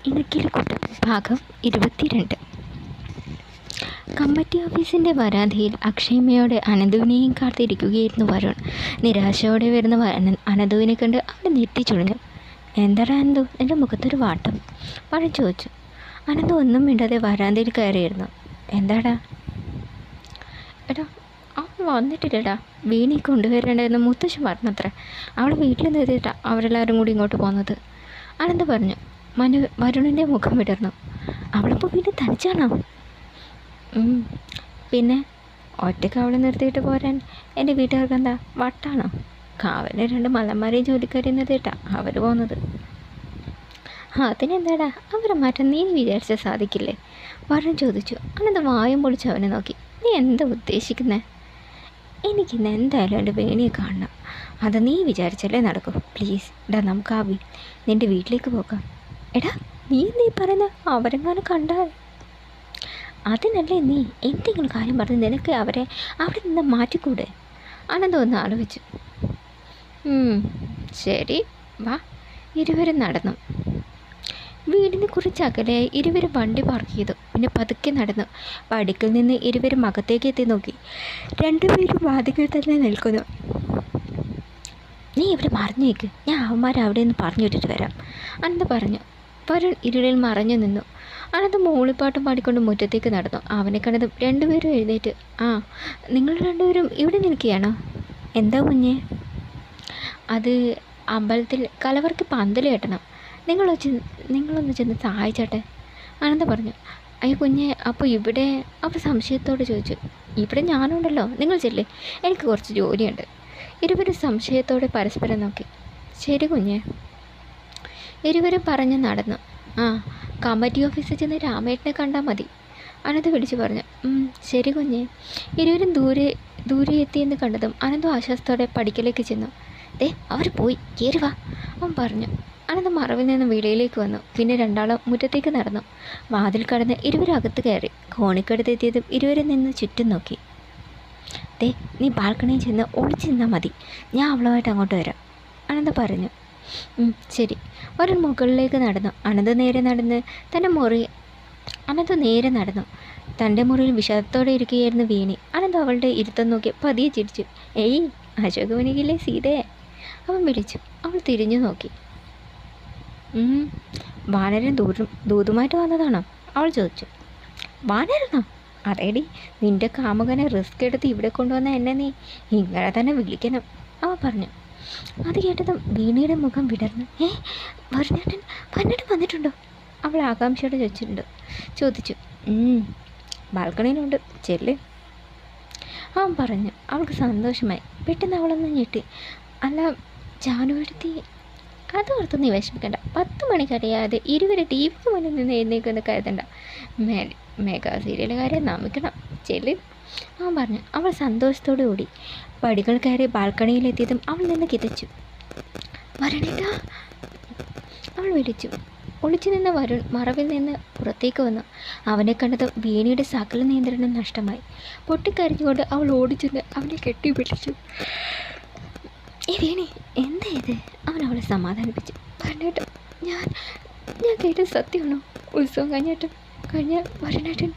ഇണക്കിലിക്കൂട്ടം ഭാഗം 22. കമ്മിറ്റി ഓഫീസിൻ്റെ വരാന്തയിൽ അക്ഷയമയോടെ അനന്തുവിനെയും കാത്തിരിക്കുകയായിരുന്നു വരുൺ. നിരാശയോടെ വരുന്ന അനന്തുവിനെ കണ്ട് അവൾ നെറ്റിച്ചുളിഞ്ഞു. എന്താടാ അനന്തു, എൻ്റെ മുഖത്തൊരു വാട്ടം? വരുൺ ചോദിച്ചു. അനന്തു ഒന്നും മിണ്ടാതെ വരാന്തയിൽ കയറിയിരുന്നു. എന്താടാ? എടാ, അവൾ വന്നിട്ടില്ലടാ. വീണി കൊണ്ടുവരേണ്ടതെന്ന് മുത്തശ്ശൻ പറഞ്ഞത്രേ. അവൾ വീട്ടിൽ നിർത്തിയിട്ടാ അവരെല്ലാവരും കൂടി ഇങ്ങോട്ട് പോകുന്നത്. അനന്ത് പറഞ്ഞു. വരുണിൻ്റെ മുഖം വിടർന്നു. അവളിപ്പോൾ വീട്ടിൽ തനിച്ചാണോ? പിന്നെ ഒറ്റയ്ക്ക് അവളെ നിർത്തിയിട്ട് പോരാൻ എൻ്റെ വീട്ടുകാർക്ക് എന്താ വട്ടാണോ? കാവലിന് 2 മലന്മാരെയും ജോലിക്കാരെയും നിർത്തിയിട്ടാ അവർ പോകുന്നത്. അതിനെന്താടാ, അവരെ മാറ്റാൻ നീ വിചാരിച്ച സാധിക്കില്ലേ? വരുൺ ചോദിച്ചു. അനന്ത് വായും പൊളിച്ച് അവനെ നോക്കി. നീ എന്താ ഉദ്ദേശിക്കുന്നത്? എനിക്കിന്ന് എന്തായാലും എൻ്റെ വേണിയെ കാണണം. അത് നീ വിചാരിച്ചല്ലേ നടക്കൂ. പ്ലീസ് ഡാ, നമുക്ക് നിൻ്റെ വീട്ടിലേക്ക് പോകാം. എടാ, നീ പറയുന്ന അവരെങ്ങാനും കണ്ടാൽ? അതിനല്ലേ നീ എന്തെങ്കിലും കാര്യം പറഞ്ഞ് നിനക്ക് അവരെ അവിടെ നിന്ന് മാറ്റിക്കൂടെ? അനന്ത് ഒന്ന് ആലോചിച്ചു. ശരി, വാ. ഇരുവരും നടന്നു. വീടിന് കുറച്ചകലെ ഇരുവരും വണ്ടി പാർക്ക് ചെയ്തു. പിന്നെ പതുക്കെ നടന്നു. പടിക്കൽ നിന്ന് ഇരുവരും അകത്തേക്ക് എത്തി നോക്കി. 2 പേരും വാതിക്കൽ തന്നെ നിൽക്കുന്നു. നീ ഇവിടെ മറിഞ്ഞേക്ക്, ഞാൻ അവന്മാരെ അവിടെ നിന്ന് പറഞ്ഞു വിട്ടിട്ട് വരാം, അനന്ത് പറഞ്ഞു. വരുൺ ഇരുളിൽ മറഞ്ഞു നിന്നു. അനന്ത് മൂളിപ്പാട്ടും പാടിക്കൊണ്ട് മുറ്റത്തേക്ക് നടന്നു. അവനെ കണ്ടതും 2 പേരും എഴുന്നേറ്റ്. നിങ്ങൾ 2 പേരും ഇവിടെ നിൽക്കുകയാണോ? എന്താ കുഞ്ഞേ? അത് അമ്പലത്തിൽ കലവർക്ക് പന്തൽ കെട്ടണം. നിങ്ങളൊന്ന് ചെന്ന് സഹായിച്ചാട്ടെ, അനന്ത് പറഞ്ഞു. അയ്യോ കുഞ്ഞെ, അപ്പോൾ ഇവിടെ? അപ്പോൾ സംശയത്തോട് ചോദിച്ചു. ഇവിടെ ഞാനുണ്ടല്ലോ, നിങ്ങൾ ചെല്ലേ, എനിക്ക് കുറച്ച് ജോലിയുണ്ട്. ഇരുവരും സംശയത്തോടെ പരസ്പരം നോക്കി. ശരി കുഞ്ഞെ, ഇരുവരും പറഞ്ഞ് നടന്നു. കമ്മിറ്റി ഓഫീസിൽ ചെന്ന് രാമേട്ടനെ കണ്ടാൽ മതി, അനന്ത് വിളിച്ചു പറഞ്ഞു. ശരി കുഞ്ഞെ. ഇരുവരും ദൂരെ എത്തിയെന്ന് കണ്ടതും അനന്ത് ആശ്വാസത്തോടെ പടിക്കലേക്ക് ചെന്നു. അവർ പോയി, കയറി വാ, അവൻ പറഞ്ഞു. അനന്ത് മറവിൽ നിന്ന് വീടിലേക്ക് വന്നു. പിന്നെ 2 മുറ്റത്തേക്ക് നടന്നു. വാതിൽ കടന്ന് ഇരുവരും അകത്ത് കയറി. കോണിക്കടുത്തെത്തിയതും ഇരുവരും നിന്ന് ചുറ്റും നോക്കി. നീ ബാൽക്കണിയിൽ ചെന്ന് ഒളിച്ച് നിന്നാൽ മതി, ഞാൻ അവളുമായിട്ട് അങ്ങോട്ട് വരാം, അനന്ത് പറഞ്ഞു. ശരി. ഒരു മുകളിലേക്ക് നടന്നു. അനന്ത് നേരെ നടന്നു തൻ്റെ മുറിയിൽ വിഷാദത്തോടെ ഇരിക്കുകയായിരുന്നു വീണി. അനന്ത് അവളുടെ ഇരുത്തം നോക്കി പതിയെ ചിരിച്ചു. ഏയ്, അശോകവനികില്ലേ സീതയെ, അവൻ വിളിച്ചു. അവൾ തിരിഞ്ഞു നോക്കി. വാനരൻ ദൂതുമായിട്ട് വന്നതാണോ? അവൾ ചോദിച്ചു. വാനരനോ? അതേടി, നിൻ്റെ കാമുകനെ റിസ്ക് എടുത്ത് ഇവിടെ കൊണ്ടുവന്ന എന്നെ നീ ഇങ്ങനെ തന്നെ വിളിക്കണം, അവൻ പറഞ്ഞു. അത് കേട്ടതും വീണയുടെ മുഖം വിടർന്നു. വരുണേട്ടൻ വന്നിട്ടുണ്ടോ? അവൾ ആകാംക്ഷയോടെ ചോദിച്ചു. ബാൽക്കണിയിലുണ്ട്, ചെല്ല്, അവൻ പറഞ്ഞു. അവൾക്ക് സന്തോഷമായി. പെട്ടെന്ന് അവളൊന്ന് ഞെട്ടി. അല്ല, ജാനുവടുത്തി, അതോർത്ത് നീ വിഷമിക്കണ്ട. 10 മണി കഴിയാതെ ഇരുവരെ ടി വിക്ക് മുന്നിൽ നിന്ന് എഴുന്നേക്കൊന്ന് കരുതണ്ട. മെഗാ സീരിയലുകാരെ നമിക്കണം, ചെല്ല്, അവൻ പറഞ്ഞു. അവൾ സന്തോഷത്തോടെ ഓടി. പടികൾ കയറി ബാൽക്കണിയിലെത്തിയതും അവൾ നിന്ന് കിതച്ചു. വരണേട്ടാ, അവൾ വിളിച്ചു. ഒളിച്ചു നിന്ന വരുൺ മറവിൽ നിന്ന് പുറത്തേക്ക് വന്നു. അവനെ കണ്ടതും വീണിയുടെ സകല നിയന്ത്രണം നഷ്ടമായി. പൊട്ടിക്കരഞ്ഞുകൊണ്ട് അവൾ ഓടിച്ചെന്ന് അവനെ കെട്ടിപ്പിടിച്ചു. വീണി, എന്താ ഇത്? അവൻ അവളെ സമാധാനിപ്പിച്ചു. വരണേട്ട, ഞാൻ കേട്ടത് സത്യമാണോ? ഉത്സവം കഴിഞ്ഞ വരണേട്ടൻ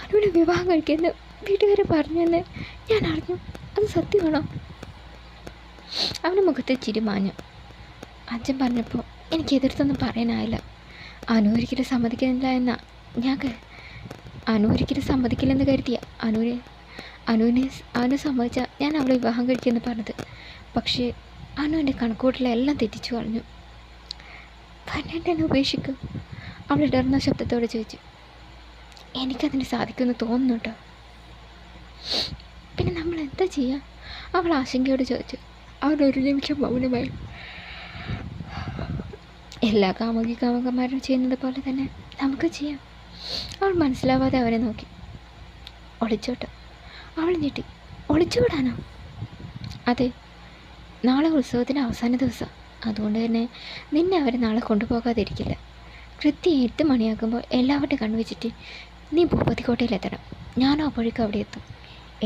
അനുവിനെ വിവാഹം കഴിക്കുമെന്ന് വീട്ടുകാർ പറഞ്ഞെന്ന് ഞാൻ അറിഞ്ഞു. അത് സത്യമാണോ? അവൻ്റെ മുഖത്ത് ചിരി മാഞ്ഞു. അച്ഛൻ പറഞ്ഞപ്പോൾ എനിക്ക് എതിർത്തൊന്നും പറയാനായില്ല. അനു ഒരിക്കലും സമ്മതിക്കില്ലെന്ന് കരുതിയ അനു സമ്മതിച്ചാൽ ഞാൻ അവളെ വിവാഹം കഴിക്കുമെന്ന് പറഞ്ഞത്. പക്ഷേ അനു എൻ്റെ കണക്കൂട്ടിലെല്ലാം തെറ്റിച്ചു കളഞ്ഞു. വരണേട്ടനെ ഉപേക്ഷിക്കും, അവൾ ഇടർന്ന ശബ്ദത്തോടെ ചോദിച്ചു. എനിക്കതിന് സാധിക്കുമെന്ന് തോന്നുന്നുണ്ടോ? പിന്നെ നമ്മൾ എന്താ ചെയ്യുക? അവൾ ആശങ്കയോട് ചോദിച്ചു. അവൻ ഒരു നിമിഷം മൗനമായി. എല്ലാ കാമുകന്മാരും ചെയ്യുന്നത് പോലെ തന്നെ നമുക്ക് ചെയ്യാം, അവൾ മനസ്സിലാവാതെ അവനെ നോക്കി. ഒളിച്ചോട്ട്, അവൾ ഞെട്ടി. ഒളിച്ചോടാനോ? അതെ, നാളെ ഉത്സവത്തിന് അവസാന ദിവസം, അതുകൊണ്ട് തന്നെ നിന്നെ അവർ നാളെ കൊണ്ടുപോകാതിരിക്കില്ല. കൃത്യം 8 മണിയാകുമ്പോൾ എല്ലാവരുടെയും കണ്ണുവെച്ചിട്ട് നീ ഭൂപതിക്കോട്ടയിലെത്തണം. ഞാനും അപ്പോഴേക്കും അവിടെ എത്തും.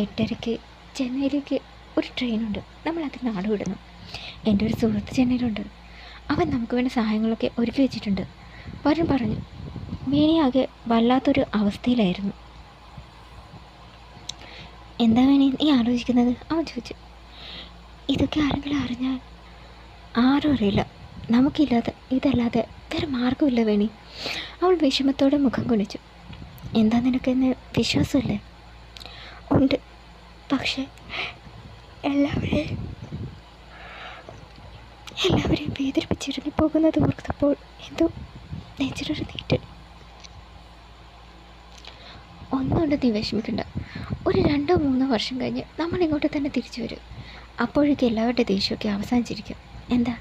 8:30 ചെന്നൈയിലേക്ക് ഒരു ട്രെയിനുണ്ട്, നമ്മളത് നാട് വിടുന്നു. എൻ്റെ ഒരു സുഹൃത്ത് ചെന്നൈയിലുണ്ട്, അവൻ നമുക്ക് വേണ്ട സഹായങ്ങളൊക്കെ ഒരുക്കി വെച്ചിട്ടുണ്ട്. വരുൺ പറഞ്ഞു. വേണിയാകെ വല്ലാത്തൊരു അവസ്ഥയിലായിരുന്നു. എന്താ വേണി നീ ആലോചിക്കുന്നത്? അവൻ ചോദിച്ചു. ഇതൊക്കെ ആരെങ്കിലും അറിഞ്ഞാൽ? ആരും അറിയില്ല. നമുക്കില്ലാതെ ഇതല്ലാതെ വേറെ മാർഗമില്ല വേണി. അവൾ വിഷമത്തോടെ മുഖം കുനിച്ചു. എന്താ നിനക്കെന്നെ വിശ്വാസമില്ലേ? ഉണ്ട്, പക്ഷേ എല്ലാവരെയും വേദനിപ്പിച്ചിറങ്ങി പോകുന്നത് ഓർത്തപ്പോൾ എന്തോ നെഞ്ചിലൊരു നീറ്റൽ. ഒന്നുകൊണ്ട് നീ വിഷമിക്കണ്ട. ഒരു 2-3 വർഷം കഴിഞ്ഞ് നമ്മൾ ഇങ്ങോട്ട് തന്നെ തിരിച്ചു വരും. അപ്പോഴേക്കും എല്ലാവരുടെ ദേഷ്യമൊക്കെ അവസാനിച്ചിരിക്കും. എന്താ?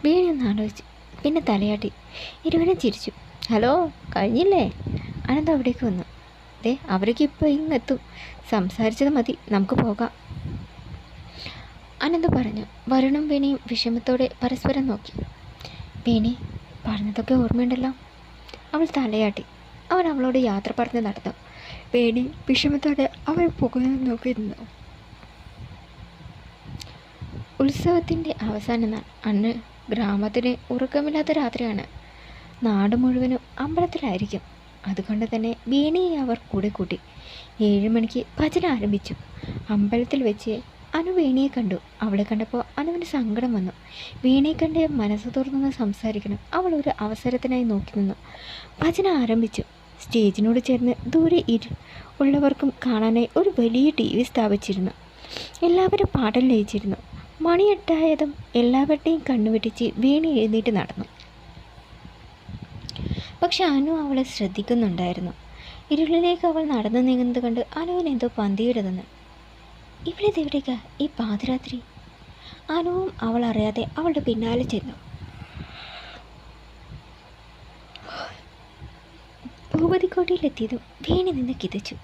വീണൊന്ന് ആലോചിച്ചു, പിന്നെ തലയാട്ടി. ഇരുവരും ചിരിച്ചു. ഹലോ, കഴിഞ്ഞില്ലേ? അനന്ത അവിടേക്ക് വന്നു. അവരൊക്കെ ഇപ്പോൾ ഇങ്ങെത്തും. സംസാരിച്ചത് മതി, നമുക്ക് പോകാം, അനന്ത പറഞ്ഞു. വരുണും വേണിയും വിഷമത്തോടെ പരസ്പരം നോക്കി. വേണി, പറഞ്ഞതൊക്കെ ഓർമ്മയുണ്ടല്ലോ? അവൾ തലയാട്ടി. അവൻ അവളോട് യാത്ര പറഞ്ഞ് നടന്നു. വേണി വിഷമത്തോടെ അവൻ പോകുന്നത് നോക്കിയിരുന്നു. ഉത്സവത്തിൻ്റെ അവസാന നാൾ. അന്ന് ഗ്രാമത്തിന് ഉറക്കമില്ലാത്ത രാത്രിയാണ്. നാട് മുഴുവനും അമ്പലത്തിലായിരിക്കും. അതുകൊണ്ട് തന്നെ വീണയെ അവർ കൂടെ കൂട്ടി. 7 മണിക്ക് ഭജന ആരംഭിച്ചു. അമ്പലത്തിൽ വെച്ച് അനു വീണയെ കണ്ടു. അവളെ കണ്ടപ്പോൾ അനുവിന് സങ്കടം വന്നു. വീണയെ കണ്ട് മനസ്സ് തുറന്നൊന്ന് സംസാരിക്കണം. അവൾ ഒരു അവസരത്തിനായി നോക്കി നിന്നു. ഭജന ആരംഭിച്ചു. സ്റ്റേജിനോട് ചേർന്ന് ദൂരെ ഉള്ളവർക്കും കാണാനായി ഒരു വലിയ TV സ്ഥാപിച്ചിരുന്നു. എല്ലാവരും പാടൽ ലയിച്ചിരുന്നു. മണിയെട്ടായതും എല്ലാവരുടെയും കണ്ണുവെട്ടിച്ച് വീണ എഴുന്നേറ്റ് നടന്നു. പക്ഷെ അനു അവളെ ശ്രദ്ധിക്കുന്നുണ്ടായിരുന്നു. ഇരുളിലേക്ക് അവൾ നടന്നു നീങ്ങുന്നത് കണ്ട് അനുവിന് എന്തോ പന്തിയിടുന്നു. ഇവളിതെവിടേക്കാ ഈ പാതിരാത്രി? അനുവും അവൾ അറിയാതെ അവളുടെ പിന്നാലെ ചെന്നു. ഭൂപതിക്കോട്ടയിലെത്തിയതും വീണി നിന്ന് കിതച്ചു.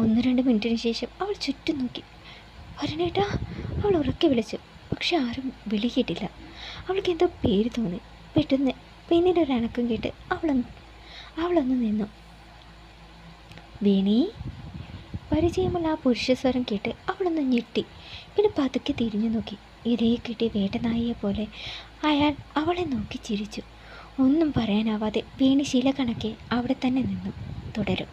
1-2 മിനിറ്റിന് ശേഷം അവൾ ചുറ്റും നോക്കി. വരുണേട്ടാ, അവൾ ഉറക്കെ വിളിച്ചു. പക്ഷെ ആരും വിളി കേട്ടില്ല. അവൾക്ക് എന്തോ പേര് തോന്നി. പെട്ടെന്ന് പിന്നീടൊരനക്കം കേട്ട് അവളൊന്ന് നിന്നു. വീണി, പരിചയമുള്ള ആ പുരുഷസ്വരം കേട്ട് അവളൊന്ന് ഞെട്ടി. പിന്നെ പതുക്കെ തിരിഞ്ഞു നോക്കി. ഇരയെ കിട്ടി വേട്ടനായിയെ പോലെ അയാൾ അവളെ നോക്കി ചിരിച്ചു. ഒന്നും പറയാനാവാതെ വീണി ശില കണക്കെ അവിടെ തന്നെ നിന്നു. തുടരും.